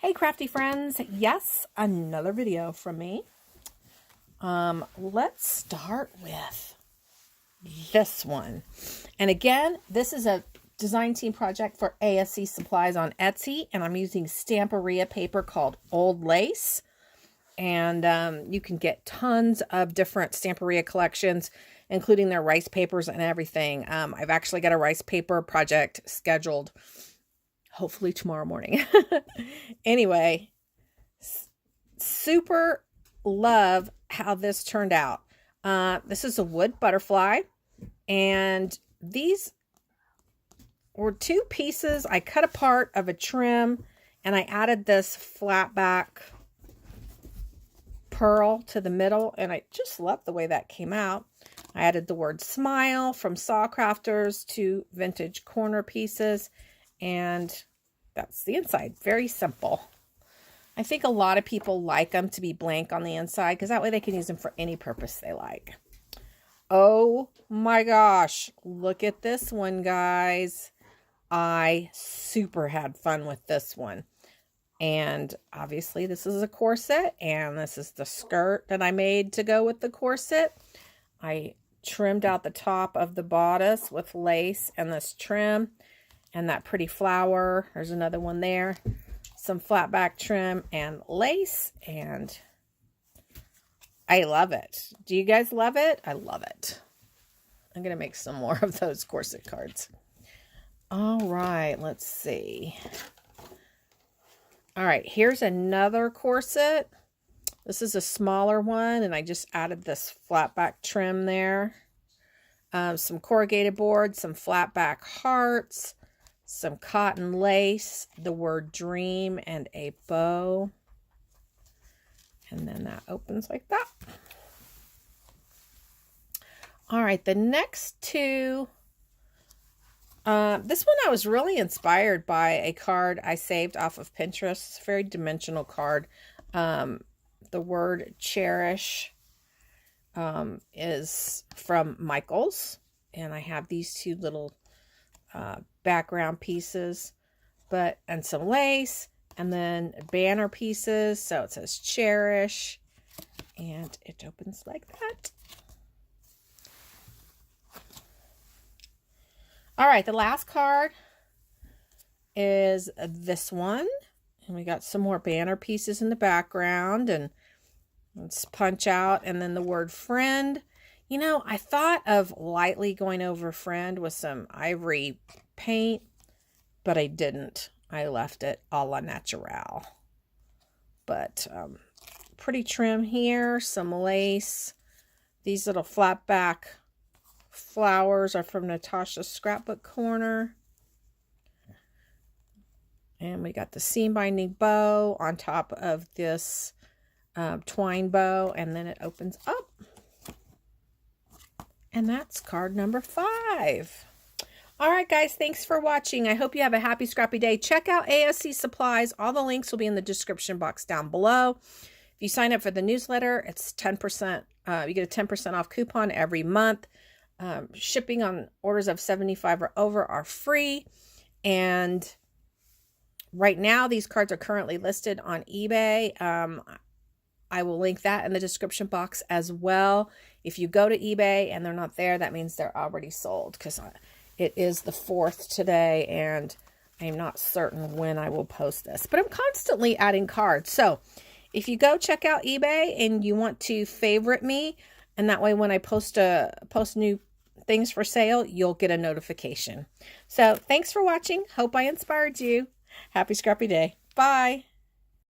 Hey crafty friends, yes, another video from me. Let's start with this one. And again, this is a design team project for ASC Supplies on Etsy, and I'm using Stamperia paper called Old Lace. And you can get tons of different Stamperia collections, including their rice papers and everything. I've actually got a rice paper project scheduled hopefully tomorrow morning. Anyway, super love how this turned out. This is a wood butterfly, and these were two pieces I cut apart of a trim, and I added this flat back pearl to the middle, and I just love the way that came out. I added the word smile from Saw Crafters to vintage corner pieces, and that's the inside. Very simple. I think a lot of people like them to be blank on the inside because that way they can use them for any purpose they like. Oh my gosh, look at this one, guys. I super had fun with this one. And obviously this is a corset, and this is the skirt that I made to go with the corset. I trimmed out the top of the bodice with lace and this trim and that pretty flower. There's another one there. Some flat back trim and lace, and I love it. Do you guys love it? I love it. I'm going to make some more of those corset cards. All right, let's see. All right, here's another corset. This is a smaller one, and I just added this flat back trim there. Some corrugated board, some flat back hearts, some cotton lace, the word dream, and a bow. And then that opens like that. All right, the next two. This one I was really inspired by a card I saved off of Pinterest. It's a very dimensional card. The word cherish is from Michaels. And I have these two little background pieces, and some lace, and then banner pieces. So it says cherish, and it opens like that. All right, the last card is this one, and we got some more banner pieces in the background, and let's punch out, and then the word friend. You know, I thought of lightly going over friend with some ivory paint, but I didn't. I left it a la natural. But pretty trim here, some lace. These little flat back flowers are from Natasha's Scrapbook Corner. And we got the seam binding bow on top of this twine bow, and then it opens up. And that's card number 5. All right, guys, thanks for watching. I hope you have a happy, scrappy day. Check out ASC Supplies. All the links will be in the description box down below. If you sign up for the newsletter, it's 10%. You get a 10% off coupon every month. Shipping on orders of $75 or over are free. And right now, these cards are currently listed on eBay. I will link that in the description box as well. If you go to eBay and they're not there, that means they're already sold, because it is the 4th today, and I'm not certain when I will post this. But I'm constantly adding cards. So if you go check out eBay and you want to favorite me, and that way when I post new things for sale, you'll get a notification. So thanks for watching. Hope I inspired you. Happy scrappy day. Bye.